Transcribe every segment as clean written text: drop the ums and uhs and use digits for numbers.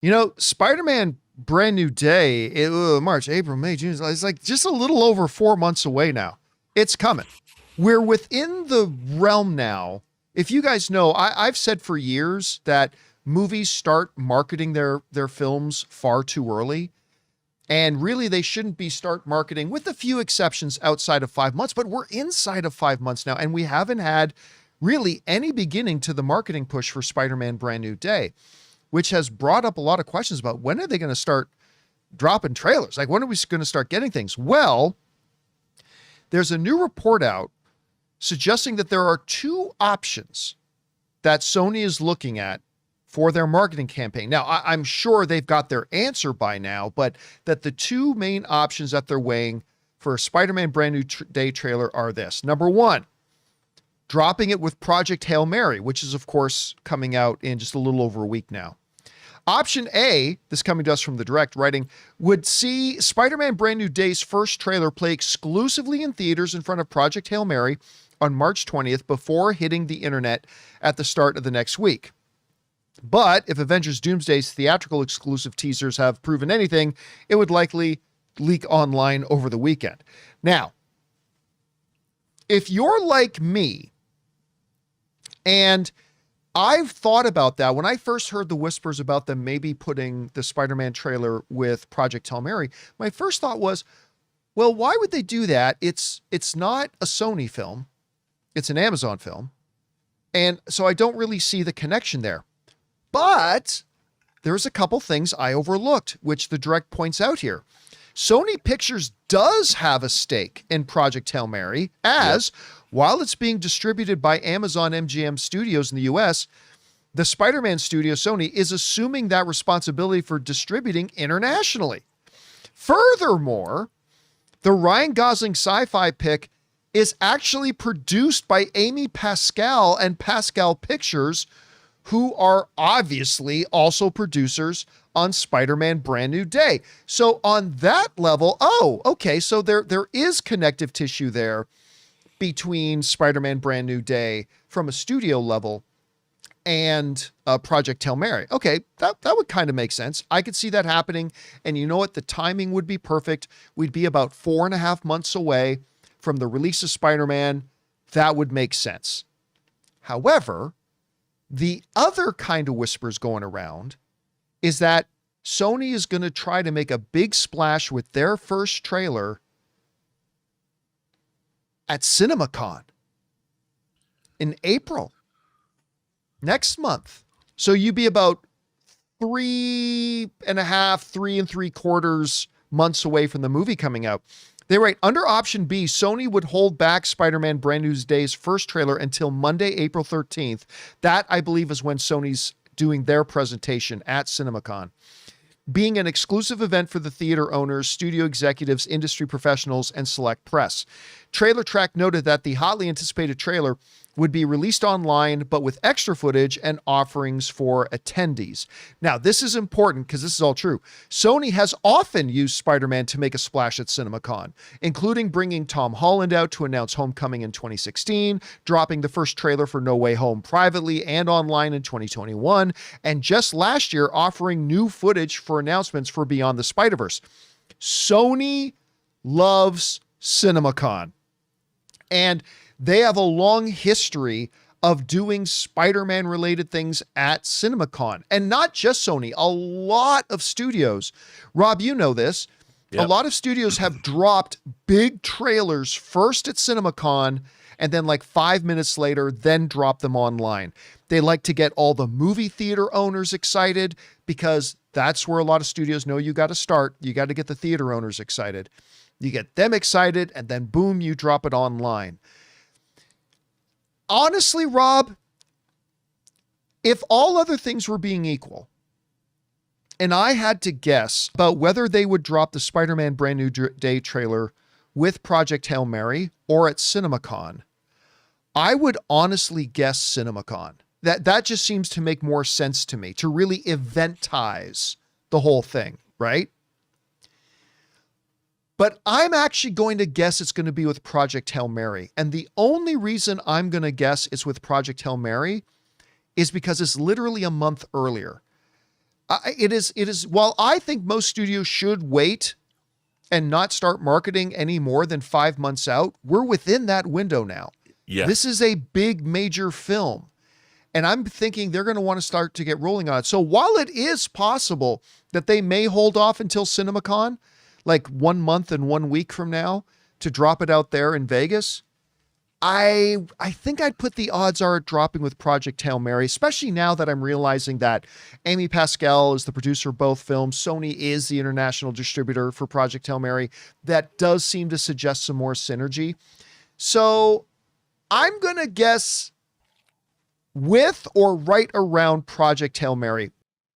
Spider-Man Brand New Day, March, April, May, June, it's like just a little over 4 months away now. It's coming. We're within the realm now. If you guys know, I've said for years that movies start marketing their films far too early. And really, they shouldn't be start marketing, with a few exceptions, outside of 5 months. But we're inside of 5 months now, and we haven't had really any beginning to the marketing push for Spider-Man Brand New Day, which has brought up a lot of questions about when are they going to start dropping trailers? Like, when are we going to start getting things? Well, there's a new report out suggesting that there are two options that Sony is looking at for their marketing campaign. Now, I'm sure they've got their answer by now, but that the two main options that they're weighing for a Spider-Man Brand New Day trailer are this. Number one, dropping it with Project Hail Mary, which is, of course, coming out in just a little over a week now. Option A, this coming to us from the Direct, writing, would see Spider-Man Brand New Day's first trailer play exclusively in theaters in front of Project Hail Mary on March 20th before hitting the internet at the start of the next week. But if Avengers Doomsday's theatrical exclusive teasers have proven anything, it would likely leak online over the weekend. Now, if you're like me, and I've thought about that when I first heard the whispers about them maybe putting the Spider-Man trailer with Project Hail Mary, my first thought was, well, why would they do that? It's not a Sony film. It's an Amazon film. And so I don't really see the connection there. But there's a couple things I overlooked, which the Direct points out here. Sony Pictures does have a stake in Project Hail Mary, as while it's being distributed by Amazon MGM Studios in the US, the Spider-Man studio, Sony, is assuming that responsibility for distributing internationally. Furthermore, the Ryan Gosling sci-fi pick is actually produced by Amy Pascal and Pascal Pictures, who are obviously also producers on Spider-Man Brand New Day. So on that level, okay, so there is connective tissue there between Spider-Man Brand New Day from a studio level and Project Hail Mary. Okay, that would kind of make sense. I could see that happening. And you know what? The timing would be perfect. We'd be about 4.5 months away from the release of Spider-Man. That would make sense. However, the other kind of whispers going around is that Sony is going to try to make a big splash with their first trailer at CinemaCon in April next month. So you'd be about 3.5 months away from the movie coming out. They write, under option B, Sony would hold back Spider-Man Brand New Day's first trailer until Monday, April 13th. That, I believe, is when Sony's doing their presentation at CinemaCon. Being an exclusive event for the theater owners, studio executives, industry professionals, and select press. Trailer Track noted that the hotly anticipated trailer would be released online, but with extra footage and offerings for attendees. Now, this is important because this is all true. Sony has often used Spider-Man to make a splash at CinemaCon, including bringing Tom Holland out to announce Homecoming in 2016, dropping the first trailer for No Way Home privately and online in 2021, and just last year offering new footage for announcements for Beyond the Spider-Verse. Sony loves CinemaCon. And they have a long history of doing Spider-Man related things at CinemaCon. And not just Sony, a lot of studios. Rob, you know this. Yep. A lot of studios have dropped big trailers first at CinemaCon and then like 5 minutes later, then drop them online. They like to get all the movie theater owners excited because that's where a lot of studios know you got to start. You got to get the theater owners excited. You get them excited, and then boom, you drop it online. Honestly, Rob, if all other things were being equal, and I had to guess about whether they would drop the Spider-Man Brand New Day trailer with Project Hail Mary or at CinemaCon, I would honestly guess CinemaCon. That just seems to make more sense to me, to really eventize the whole thing, right? But I'm actually going to guess it's going to be with Project Hail Mary. And the only reason I'm going to guess it's with Project Hail Mary is because it's literally a month earlier. It is. While I think most studios should wait and not start marketing any more than 5 months out, we're within that window now. This Yes. is a big major film. And I'm thinking they're going to want to start to get rolling on it. So while it is possible that they may hold off until CinemaCon, like 1 month and 1 week from now, to drop it out there in Vegas, I think I'd put the odds are dropping with Project Hail Mary, especially now that I'm realizing that Amy Pascal is the producer of both films. Sony is the international distributor for Project Hail Mary. That does seem to suggest some more synergy. So I'm going to guess with or right around Project Hail Mary.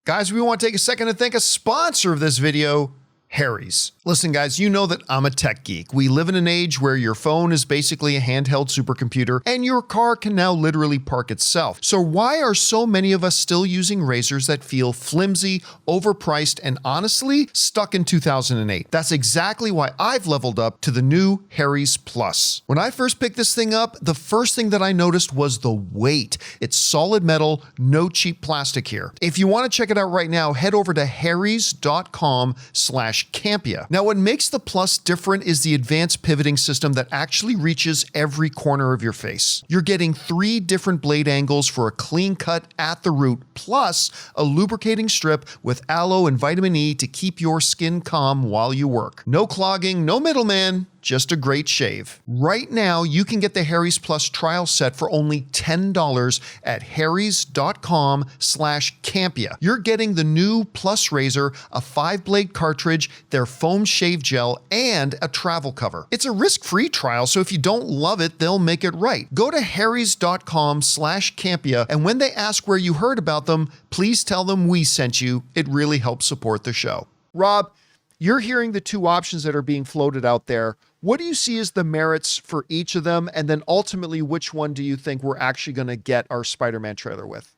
Guys, we want to take a second to thank a sponsor of this video, Harry's. Listen, guys, you know that I'm a tech geek. We live in an age where your phone is basically a handheld supercomputer and your car can now literally park itself. So why are so many of us still using razors that feel flimsy, overpriced, and honestly stuck in 2008? That's exactly why I've leveled up to the new Harry's Plus. When I first picked this thing up, the first thing that I noticed was the weight. It's solid metal, no cheap plastic here. If you want to check it out right now, head over to harrys.com/Campea. Now, what makes the Plus different is the advanced pivoting system that actually reaches every corner of your face. You're getting 3 different blade angles for a clean cut at the root, plus a lubricating strip with aloe and vitamin E to keep your skin calm while you work. No clogging, no middleman, just a great shave. Right now, you can get the Harry's Plus trial set for only $10 at harrys.com/Campea. You're getting the new Plus razor, a 5-blade cartridge, their foam shave gel, and a travel cover. It's a risk-free trial, so if you don't love it, they'll make it right. Go to harrys.com/Campea, and when they ask where you heard about them, please tell them we sent you. It really helps support the show. Rob, you're hearing the 2 options that are being floated out there. What do you see as the merits for each of them? And then ultimately, which one do you think we're actually going to get our Spider-Man trailer with?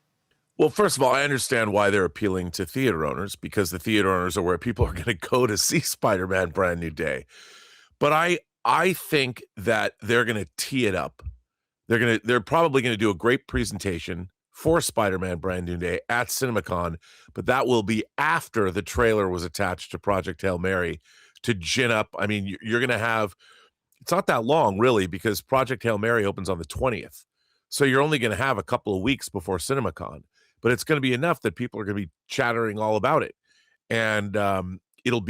Well, first of all, I understand why they're appealing to theater owners, because the theater owners are where people are going to go to see Spider-Man Brand New Day. But I think that they're going to tee it up. They're probably going to do a great presentation for Spider-Man Brand New Day at CinemaCon, but that will be after the trailer was attached to Project Hail Mary to gin up. I mean, you're going to have, it's not that long really, because Project Hail Mary opens on the 20th. So you're only going to have a couple of weeks before CinemaCon, but it's going to be enough that people are going to be chattering all about it. And it'll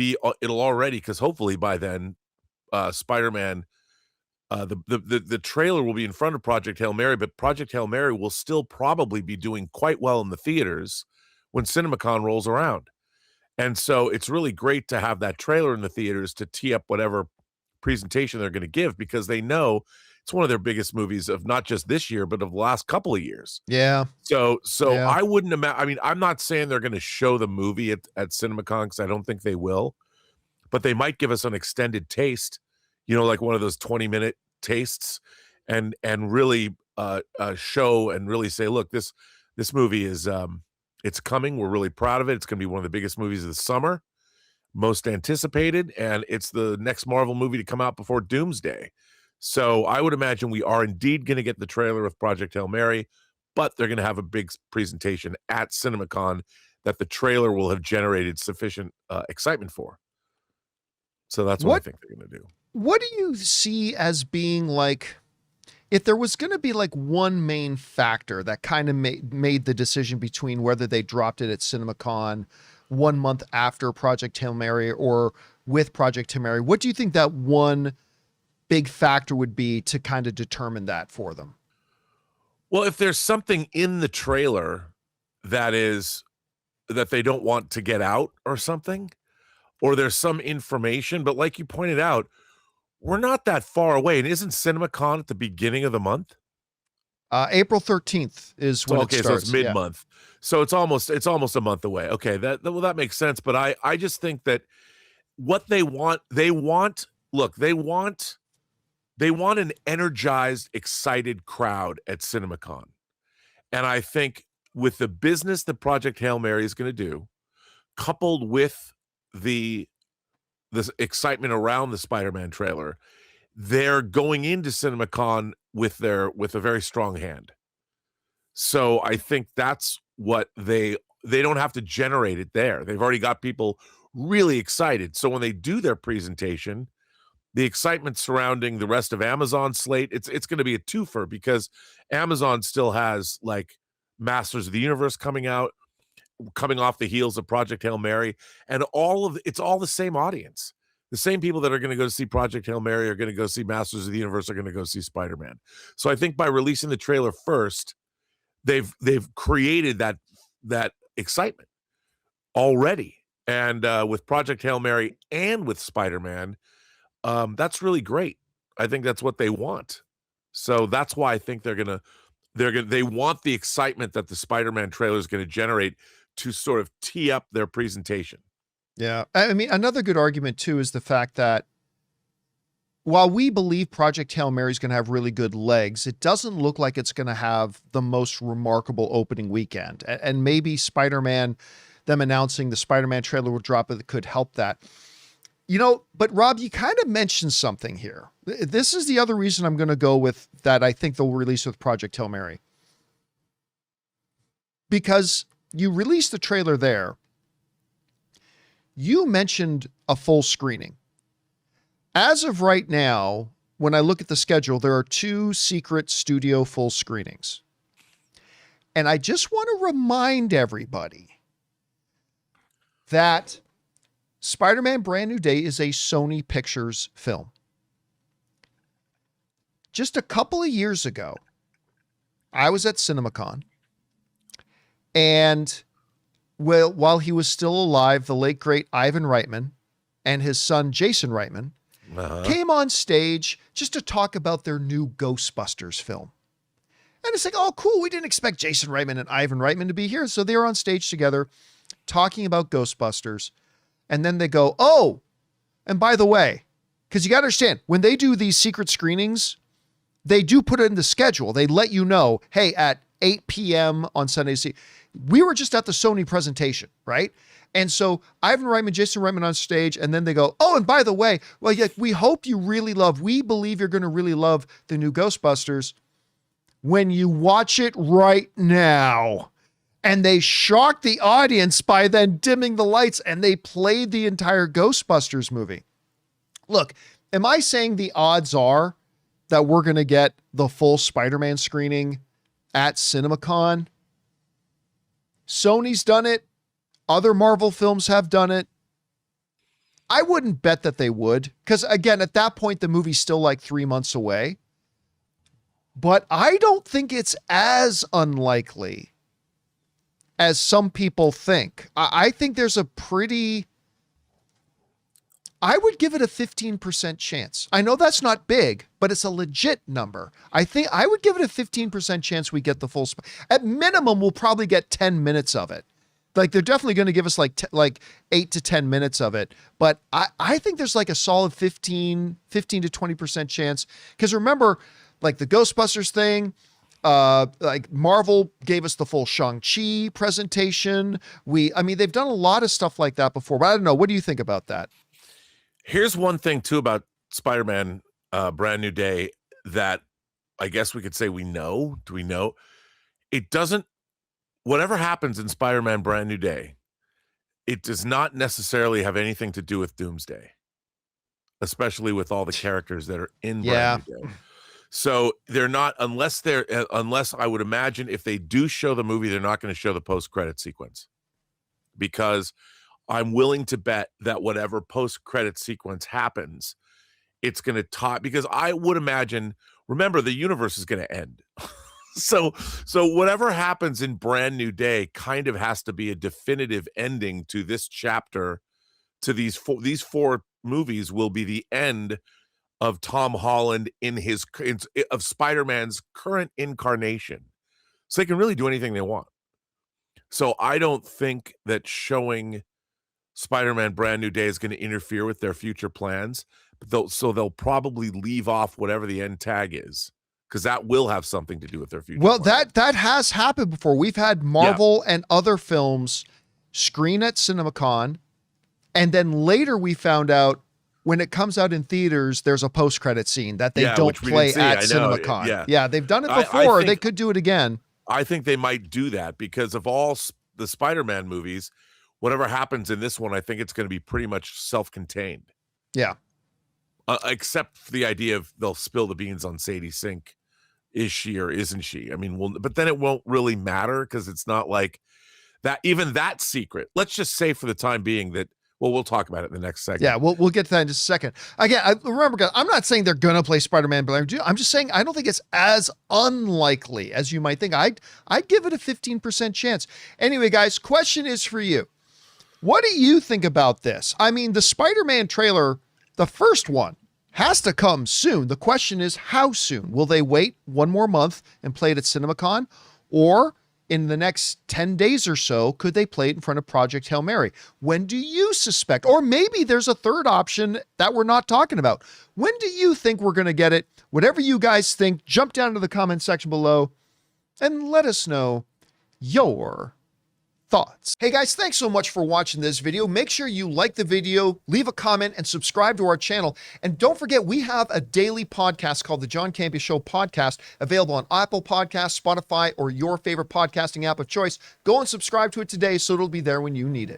already, because hopefully by then, Spider-Man, the trailer will be in front of Project Hail Mary, but Project Hail Mary will still probably be doing quite well in the theaters when CinemaCon rolls around. And so it's really great to have that trailer in the theaters to tee up whatever presentation they're going to give, because they know it's one of their biggest movies of not just this year, but of the last couple of years. Yeah. So Yeah. I wouldn't imagine, I mean, I'm not saying they're going to show the movie at CinemaCon, because I don't think they will, but they might give us an extended taste, like one of those 20-minute tastes, and really show and really say, look, this movie is it's coming. We're really proud of it. It's going to be one of the biggest movies of the summer, most anticipated, and it's the next Marvel movie to come out before Doomsday. So I would imagine we are indeed going to get the trailer with Project Hail Mary, but they're going to have a big presentation at CinemaCon that the trailer will have generated sufficient excitement for. So that's what I think they're going to do. What do you see as being like, if there was going to be like one main factor that kind of made the decision between whether they dropped it at CinemaCon 1 month after Project Hail Mary or with Project Hail Mary, what do you think that one big factor would be to kind of determine that for them? Well, if there's something in the trailer that they don't want to get out or something, or there's some information, but like you pointed out, we're not that far away. And isn't CinemaCon at the beginning of the month? April 13th is when it starts. So it's mid-month. Yeah. So it's almost a month away. Okay, that makes sense. But I just think that what they want an energized, excited crowd at CinemaCon. And I think with the business that Project Hail Mary is going to do, coupled with the excitement around the Spider-Man trailer, they're going into CinemaCon with a very strong hand. So I think that's what they they don't have to generate it there. They've already got people really excited. So when they do their presentation, the excitement surrounding the rest of Amazon's slate, it's going to be a twofer because Amazon still has like Masters of the Universe coming out, coming off the heels of Project Hail Mary, and it's all the same audience. The same people that are going to go see Project Hail Mary are going to go see Masters of the Universe, are going to go see Spider-Man. So I think by releasing the trailer first, they've created that excitement already. And with Project Hail Mary and with Spider-Man, that's really great. I think that's what they want. So that's why I think they want the excitement that the Spider-Man trailer is going to generate to sort of tee up their presentation. Yeah. I mean, another good argument too is the fact that while we believe Project Hail Mary is going to have really good legs, it doesn't look like it's going to have the most remarkable opening weekend. And maybe Spider-Man, them announcing the Spider-Man trailer will drop, it could help that. You know, but Rob, you kind of mentioned something here. This is the other reason I'm going to go with that. I think they'll release with Project Hail Mary. Because you released the trailer there. You mentioned a full screening. As of right now, when I look at the schedule, there are 2 secret studio full screenings. And I just want to remind everybody that Spider-Man Brand New Day is a Sony Pictures film. Just a couple of years ago, I was at CinemaCon, and while he was still alive, the late, great Ivan Reitman and his son, Jason Reitman, came on stage just to talk about their new Ghostbusters film. And it's like, oh, cool. We didn't expect Jason Reitman and Ivan Reitman to be here. So they were on stage together talking about Ghostbusters. And then they go, oh, and by the way, because you got to understand, when they do these secret screenings, they do put it in the schedule. They let you know, hey, at 8 p.m. on Sunday. We were just at the Sony presentation, right? And so Ivan Reitman, Jason Reitman on stage, and then they go, oh, and by the way, well, yeah, we believe you're going to really love the new Ghostbusters when you watch it right now. And they shocked the audience by then dimming the lights, and they played the entire Ghostbusters movie. Look, am I saying the odds are that we're going to get the full Spider-Man screening at CinemaCon? Sony's done it. Other Marvel films have done it. I wouldn't bet that they would, because again, at that point, the movie's still like 3 months away. But I don't think it's as unlikely as some people think. I think there's I would give it a 15% chance. I know that's not big, but it's a legit number. I think I would give it a 15% chance we get the full. At minimum, we'll probably get 10 minutes of it. Like they're definitely going to give us like 8 to 10 minutes of it. But I think there's like a solid 15 to 20% chance. Because remember, like the Ghostbusters thing, like Marvel gave us the full Shang-Chi presentation. They've done a lot of stuff like that before, but I don't know. What do you think about that? Here's one thing too about Spider-Man Brand New Day that I guess we could say we know. Do we know? It doesn't, whatever happens in Spider-Man Brand New Day, it does not necessarily have anything to do with Doomsday, especially with all the characters that are in Brand New Day. So they're not, unless I would imagine if they do show the movie, they're not going to show the post-credit sequence, because I'm willing to bet that whatever post-credit sequence happens, it's going to tie, because I would imagine, remember, the universe is going to end. So whatever happens in Brand New Day kind of has to be a definitive ending to this chapter. To these four movies will be the end of Tom Holland of Spider-Man's current incarnation. So they can really do anything they want. So I don't think that showing Spider-Man Brand New Day is going to interfere with their future plans. But they'll probably leave off whatever the end tag is, because that will have something to do with their future. Well, plans. that has happened before. We've had Marvel and other films screen at CinemaCon, and then later we found out when it comes out in theaters, there's a post-credit scene that they don't play at CinemaCon. Yeah, they've done it before. They could do it again. I think they might do that because of all the Spider-Man movies, whatever happens in this one, I think it's going to be pretty much self-contained. Yeah. Except for the idea of they'll spill the beans on Sadie Sink. Is she or isn't she? I mean, but then it won't really matter because it's not like that. Even that secret. Let's just say for the time being that. Well, we'll talk about it in the next segment. Yeah, we'll get to that in just a second. Again, remember, guys, I'm not saying they're gonna play Spider-Man, but I'm just saying I don't think it's as unlikely as you might think. I'd give it a 15% chance. Anyway, guys, question is for you. What do you think about this? I mean, the Spider-Man trailer, the first one, has to come soon. The question is, how soon? Will they wait one more month and play it at CinemaCon? Or in the next 10 days or so, could they play it in front of Project Hail Mary? When do you suspect? Or maybe there's a third option that we're not talking about. When do you think we're going to get it? Whatever you guys think, jump down to the comment section below and let us know your thoughts. Hey guys, thanks so much for watching this video. Make sure you like the video, leave a comment, and subscribe to our channel. And don't forget, we have a daily podcast called the John Campea Show Podcast, available on Apple Podcasts, Spotify, or your favorite podcasting app of choice. Go and subscribe to it today so it'll be there when you need it.